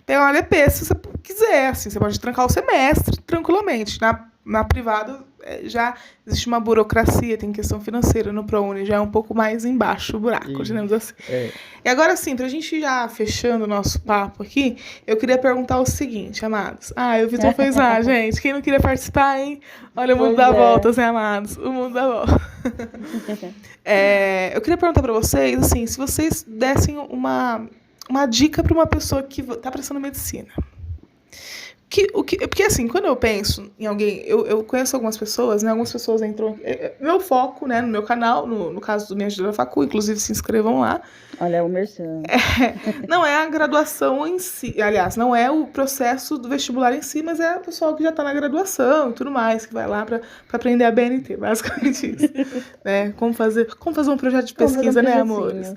ter uma ADP se você quiser, assim, você pode trancar o semestre tranquilamente. Na privada já existe uma burocracia, tem questão financeira. No ProUni já é um pouco mais embaixo o buraco, digamos assim. E agora sim, pra gente já fechando o nosso papo aqui, eu queria perguntar o seguinte, amados. O Vitor fez lá, gente. Quem não queria participar, hein? Olha, o mundo dá voltas, né, amados? O mundo dá voltas. Eu queria perguntar pra vocês, assim, se vocês dessem uma dica pra uma pessoa que tá prestando medicina. Porque, assim, quando eu penso em alguém, eu conheço algumas pessoas, né? Algumas pessoas entram... meu foco, né, no meu canal, no caso do Me Ajuda da Facu, inclusive se inscrevam lá. Olha, o merchan. Não é a graduação em si, aliás, não é o processo do vestibular em si, mas é o pessoal que já está na graduação e tudo mais, que vai lá para aprender a BNT, basicamente isso. Né? Como fazer um projeto de pesquisa, né, amores?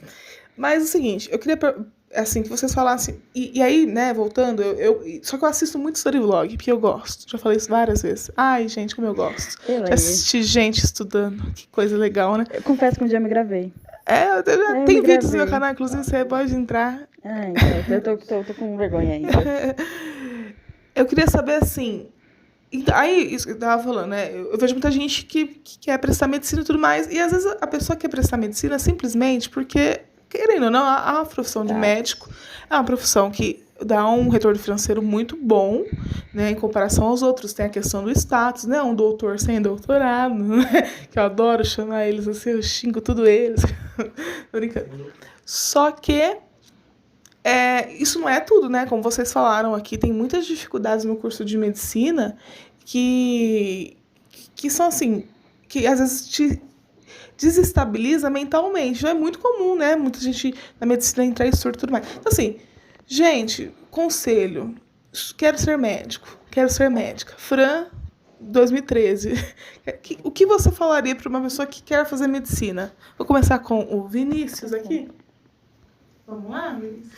Mas é o seguinte, eu queria... assim, que vocês falassem... E aí, né, voltando, só que eu assisto muito story vlog, porque eu gosto. Já falei isso várias vezes. Ai, gente, como eu gosto. De assistir gente estudando. Que coisa legal, né? Eu confesso que um dia eu me gravei. Tem vídeos no meu canal, inclusive você pode entrar. Então, eu tô com vergonha ainda. Eu queria saber, assim... Aí, isso que eu tava falando, né? Eu vejo muita gente que quer prestar medicina e tudo mais. E às vezes a pessoa quer prestar medicina simplesmente porque... querendo ou não, a profissão de médico é uma profissão que dá um retorno financeiro muito bom, né, em comparação aos outros. Tem a questão do status, né, um doutor sem doutorado, né, que eu adoro chamar eles assim, eu xingo tudo eles. Tô brincando. Só que isso não é tudo, né, como vocês falaram aqui, tem muitas dificuldades no curso de medicina que são assim, que às vezes te desestabiliza mentalmente. Já é muito comum, né? Muita gente na medicina entrar em surto e tudo mais. Então, assim, gente, conselho. Quero ser médico. Quero ser médica. Fran, 2013. O que você falaria para uma pessoa que quer fazer medicina? Vou começar com o Vinícius aqui. Vamos lá, Vinícius?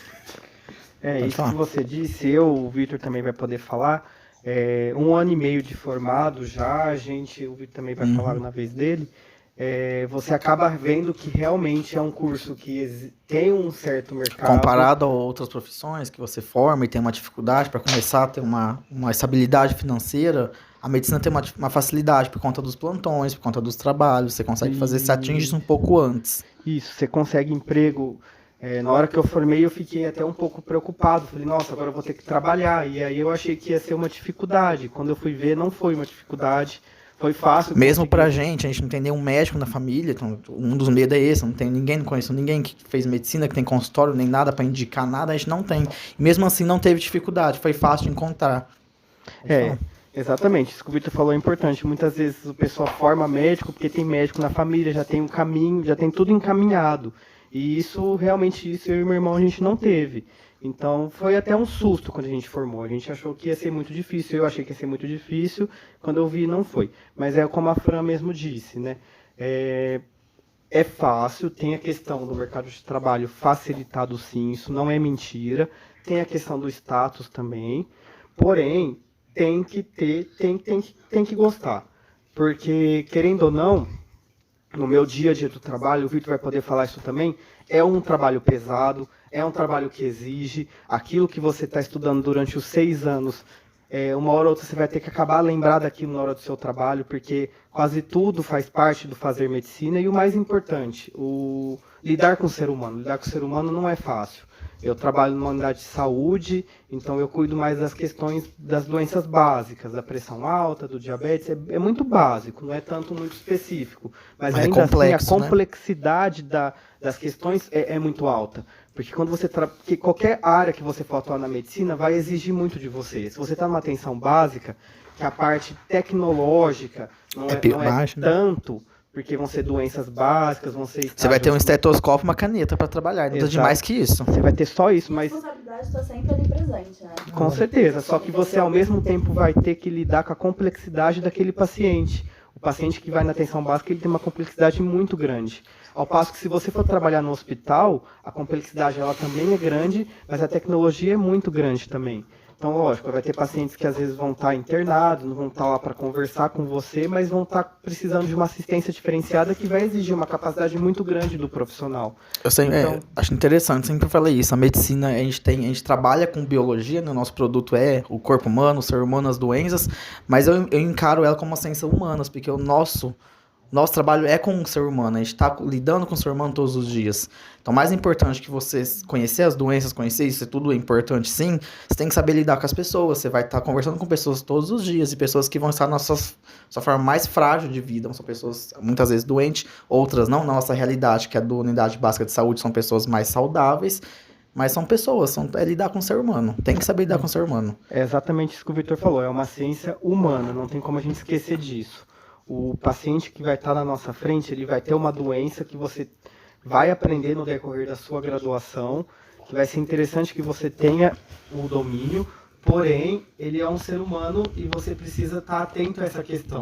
Isso que você disse, o Vitor também vai poder falar. 1 ano e meio de formado já, o Vitor também vai falar na vez dele. Você acaba vendo que realmente é um curso que tem um certo mercado. Comparado a outras profissões que você forma e tem uma dificuldade para começar a ter uma estabilidade financeira, a medicina tem uma facilidade por conta dos plantões, por conta dos trabalhos, você consegue fazer, você atinge isso um pouco antes. Isso, você consegue emprego Na hora que eu formei, eu fiquei até um pouco preocupado. Falei, nossa, agora eu vou ter que trabalhar. E aí eu achei que ia ser uma dificuldade. Quando eu fui ver, não foi uma dificuldade. Foi fácil. Mesmo pra gente, a gente não tem nenhum médico na família, então um dos medos é esse, não tem ninguém, não conheço ninguém que fez medicina, que tem consultório, nem nada pra indicar nada, a gente não tem. E mesmo assim não teve dificuldade, foi fácil de encontrar. Exatamente, isso que o Vitor falou é importante. Muitas vezes o pessoal forma médico porque tem médico na família, já tem um caminho, já tem tudo encaminhado. E isso, realmente, isso eu e meu irmão a gente não teve. Então foi até um susto quando a gente formou. A gente achou que ia ser muito difícil, eu achei que ia ser muito difícil. Quando eu vi, não foi. Mas é como a Fran mesmo disse, né? É fácil, tem a questão do mercado de trabalho facilitado sim, isso não é mentira. Tem a questão do status também. Porém, tem que gostar. Porque, querendo ou não, no meu dia a dia do trabalho, o Vitor vai poder falar isso também, é um trabalho pesado, é um trabalho que exige aquilo que você está estudando durante os 6 anos. Uma hora ou outra você vai ter que acabar lembrar daquilo na hora do seu trabalho, porque quase tudo faz parte do fazer medicina. E o mais importante, lidar com o ser humano. Lidar com o ser humano não é fácil. Eu trabalho numa unidade de saúde, então eu cuido mais das questões das doenças básicas, da pressão alta, do diabetes, é muito básico, não é tanto muito específico. Mas ainda complexo, assim, a complexidade das questões é muito alta. Porque quando você porque qualquer área que você for atuar na medicina vai exigir muito de você. Se você está numa atenção básica, que a parte tecnológica não é tanto, porque vão ser doenças básicas, vão ser... Você vai ter um estetoscópio e uma caneta para trabalhar, não precisa de mais que isso. Você vai ter só isso, mas... A responsabilidade está sempre ali presente, né? Com certeza, só que você ao mesmo tempo vai ter que lidar com a complexidade daquele paciente. O paciente que vai na atenção básica, ele tem uma complexidade muito grande. Ao passo que se você for trabalhar no hospital, a complexidade ela também é grande, mas a tecnologia é muito grande também. Então, lógico, vai ter pacientes que às vezes vão estar internados, não vão estar lá para conversar com você, mas vão estar precisando de uma assistência diferenciada que vai exigir uma capacidade muito grande do profissional. Eu sempre, acho interessante, sempre falei isso. A medicina, a gente trabalha com biologia, né? O nosso produto é o corpo humano, o ser humano, as doenças, mas eu encaro ela como uma ciência humana, porque o nosso trabalho é com o ser humano, a gente está lidando com o ser humano todos os dias. Então, mais importante que você conhecer as doenças, conhecer isso, tudo é importante sim, você tem que saber lidar com as pessoas, você vai estar conversando com pessoas todos os dias, e pessoas que vão estar na sua forma mais frágil de vida, são pessoas muitas vezes doentes, outras não, na nossa realidade, que é a da unidade básica de saúde, são pessoas mais saudáveis, mas são pessoas, é lidar com o ser humano, tem que saber lidar com o ser humano. É exatamente isso que o Vitor falou, é uma ciência humana, não tem como a gente esquecer disso. O paciente que vai estar na nossa frente, ele vai ter uma doença que você vai aprender no decorrer da sua graduação, que vai ser interessante que você tenha o domínio, porém, ele é um ser humano e você precisa estar atento a essa questão.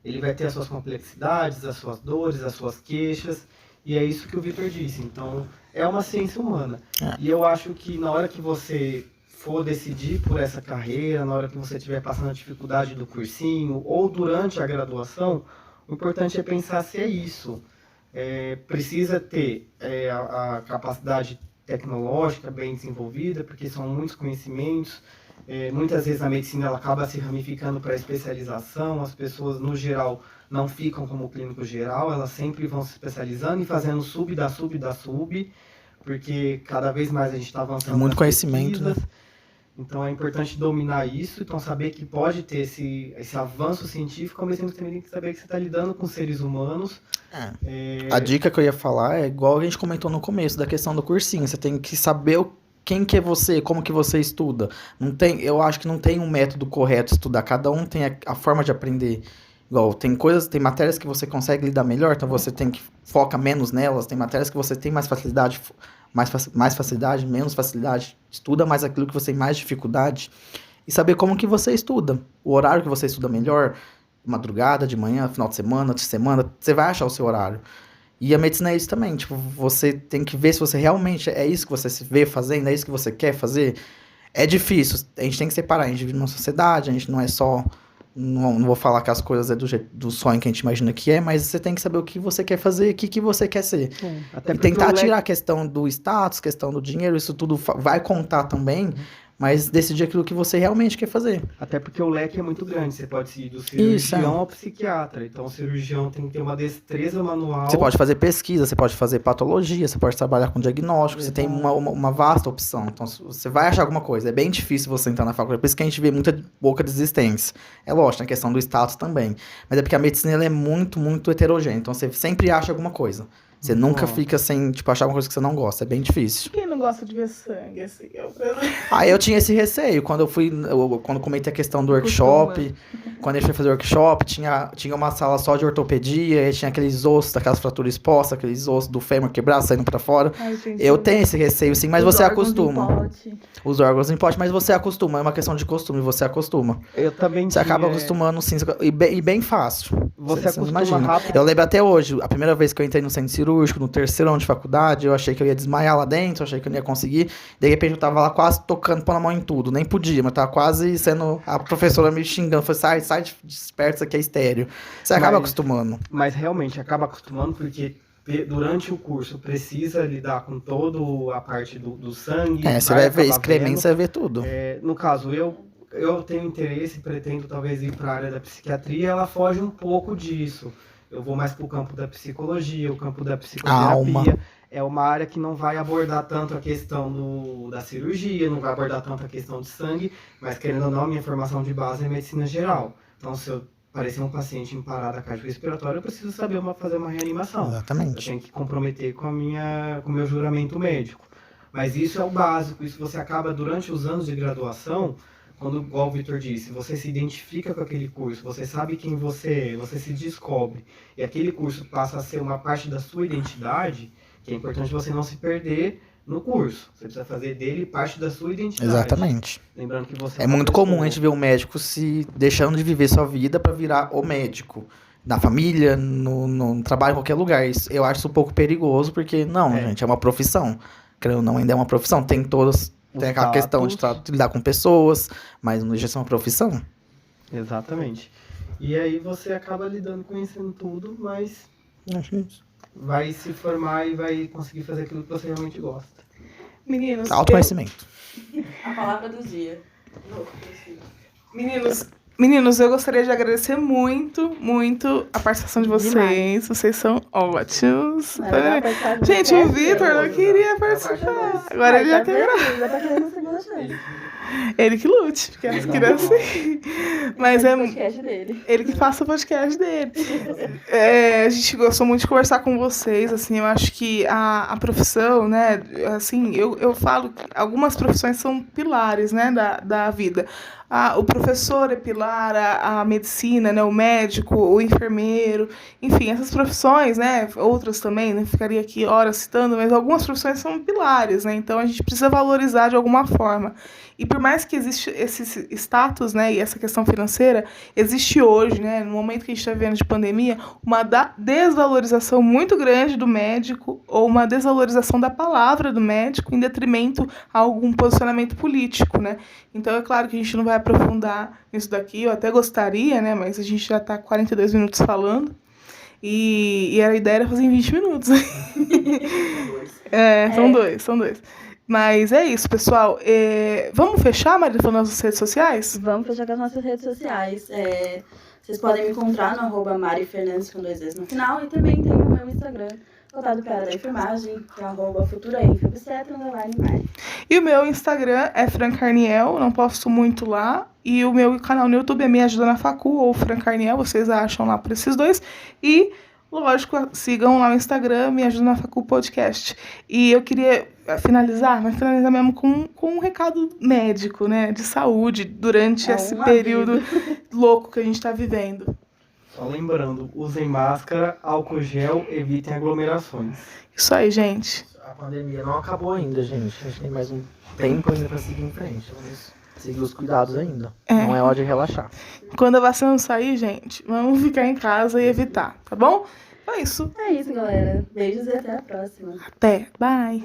Ele vai ter as suas complexidades, as suas dores, as suas queixas, e é isso que o Vitor disse. Então, é uma ciência humana. E eu acho que na hora que você for decidir por essa carreira, na hora que você estiver passando a dificuldade do cursinho ou durante a graduação, o importante é pensar se é isso. Precisa ter a capacidade tecnológica bem desenvolvida, porque são muitos conhecimentos. Muitas vezes a medicina ela acaba se ramificando para a especialização, as pessoas no geral não ficam como clínico geral, elas sempre vão se especializando e fazendo sub da sub da sub, porque cada vez mais a gente está avançando. É muito conhecimento, né? Então é importante dominar isso, então saber que pode ter esse avanço científico, ao mesmo tempo também tem que saber que você está lidando com seres humanos. A dica que eu ia falar é igual a gente comentou no começo, da questão do cursinho. Você tem que saber quem que é você, como que você estuda. Eu acho que não tem um método correto de estudar, cada um tem a forma de aprender. Igual, tem matérias que você consegue lidar melhor, então você tem que foca menos nelas, tem matérias que você tem mais facilidade, menos facilidade, estuda mais aquilo que você tem mais dificuldade, e saber como que você estuda, o horário que você estuda melhor, madrugada, de manhã, final de semana, você vai achar o seu horário. E a medicina é isso também, tipo, você tem que ver se você realmente é isso que você se vê fazendo, é isso que você quer fazer. É difícil, a gente tem que separar, a gente vive numa sociedade, a gente não é só... Não vou falar que as coisas é do sonho que a gente imagina que é, mas você tem que saber o que você quer fazer, o que você quer ser. Até e tentar tirar a questão do status, questão do dinheiro, isso tudo vai contar também, mas decidir aquilo que você realmente quer fazer. Até porque o leque é muito grande, você pode seguir do cirurgião Isso, ao psiquiatra. Então o cirurgião tem que ter uma destreza manual. Você pode fazer pesquisa, você pode fazer patologia, você pode trabalhar com diagnóstico, você tem uma vasta opção. Então, você vai achar alguma coisa. É bem difícil você entrar na faculdade, por isso que a gente vê muita pouca desistência. É lógico, na questão do status também. Mas é porque a medicina ela é muito, muito heterogênea. Então, você sempre acha alguma coisa. Você nunca fica sem, tipo, achar uma coisa que você não gosta. É bem difícil. Quem não gosta de ver sangue, assim, é o Aí eu tinha esse receio. Quando eu comentei a questão do workshop, quando a gente foi fazer workshop, tinha uma sala só de ortopedia, e tinha aqueles ossos, aquelas fraturas expostas, aqueles ossos do fêmur quebrado, saindo pra fora. Ai, gente, Eu tenho esse receio, sim, mas você acostuma. Pote. Os órgãos em pote, mas você acostuma. É uma questão de costume, você acostuma. Eu também Você acaba tinha- acostumando, sim, e bem fácil. Você não acostuma rápido. Eu lembro até hoje, a primeira vez que eu entrei no centro cirúrgico, no terceiro ano de faculdade, eu achei que eu ia desmaiar lá dentro, eu achei que eu não ia conseguir. De repente eu tava lá quase tocando, pondo a mão em tudo. Nem podia, mas tava quase sendo a professora me xingando. Falei, sai desperto, isso aqui é estéreo. Você acaba Mas- acostumando. Mas realmente acaba acostumando porque durante o curso precisa lidar com toda a parte do sangue. Você vai ver acabar excremento, vendo. você vai ver tudo. No caso, eu tenho interesse, pretendo talvez ir para a área da psiquiatria, ela foge um pouco disso. Eu vou mais para o campo da psicologia, o campo da psicoterapia. Alma. É uma área que não vai abordar tanto a questão da cirurgia, não vai abordar tanto a questão de sangue, mas querendo ou não, a minha formação de base é medicina geral. Então, se eu parecer um paciente em parada cardiorrespiratória, eu preciso saber fazer uma reanimação. Eu Exatamente. tenho que comprometer com o meu juramento médico. Mas isso é o básico, isso você acaba durante os anos de graduação, quando, igual o Vitor disse, você se identifica com aquele curso, você sabe quem você é, você se descobre, e aquele curso passa a ser uma parte da sua identidade, que é importante você não se perder no curso. Você precisa fazer dele parte da sua identidade. Exatamente. Lembrando que você É uma muito pessoa- comum a gente ver um médico se deixando de viver sua vida pra virar o médico. Na família, no trabalho, em qualquer lugar. Eu acho isso um pouco perigoso, porque, gente, é uma profissão. Creio ou não, ainda é uma profissão. Tem aquela questão de lidar com pessoas, mas não deixa de ser uma profissão. Exatamente. E aí você acaba conhecendo tudo, mas vai se formar e vai conseguir fazer aquilo que você realmente gosta. Meninos, Autoconhecimento. A palavra do dia. Meninos, eu gostaria de agradecer muito, muito a participação de vocês. Demais. Vocês são ótimos. Não, dá pra participar do Gente, o podcast, Vitor não eu- queria participar. Agora ele já quer. Já tá querendo a segunda chance. Ele que lute, porque as crianças. Mas é O podcast dele. ele que faça o podcast dele. A gente gostou muito de conversar com vocês, assim, eu acho que a profissão, né, assim, eu falo que algumas profissões são pilares, né, da vida. O professor é pilar, a medicina, né, o médico, o enfermeiro, enfim, essas profissões, né, outras também, não ficaria aqui horas citando, mas algumas profissões são pilares, né, então a gente precisa valorizar de alguma forma. E por mais que exista esse status, né, e essa questão financeira, existe hoje, né, no momento que a gente está vivendo de pandemia, uma desvalorização muito grande do médico ou uma desvalorização da palavra do médico em detrimento a algum posicionamento político, né? Então é claro que a gente não vai aprofundar nisso daqui, eu até gostaria, né, mas a gente já está 42 minutos falando. E a ideia era fazer em 20 minutos. São dois. Mas é isso, pessoal. Vamos fechar, Maria, falando nas redes sociais? Vamos fechar com as nossas redes sociais. Vocês podem me encontrar no @Mari Fernandes com 2 vezes no final. E também tem o meu Instagram, voltado para a área da enfermagem, que é @futuraenfobstetra_Mari. E o meu Instagram é Fran Carniel, não posto muito lá. E o meu canal no YouTube é Me Ajuda na Facu ou Fran Carniel, vocês acham lá por esses dois. E, lógico, sigam lá no Instagram, Me Ajuda na Facu Podcast. E eu queria finalizar mesmo com um recado médico, né, de saúde, durante esse período louco que a gente está vivendo. Só lembrando, usem máscara, álcool gel, evitem aglomerações. Isso aí, gente. A pandemia não acabou ainda, gente. A gente tem mais um tempo ainda pra seguir em frente. Vamos seguir os cuidados ainda. Não é hora de relaxar. Quando a vacina sair, gente, vamos ficar em casa e evitar, tá bom? É isso. É isso, galera. Beijos e até a próxima. Até. Bye.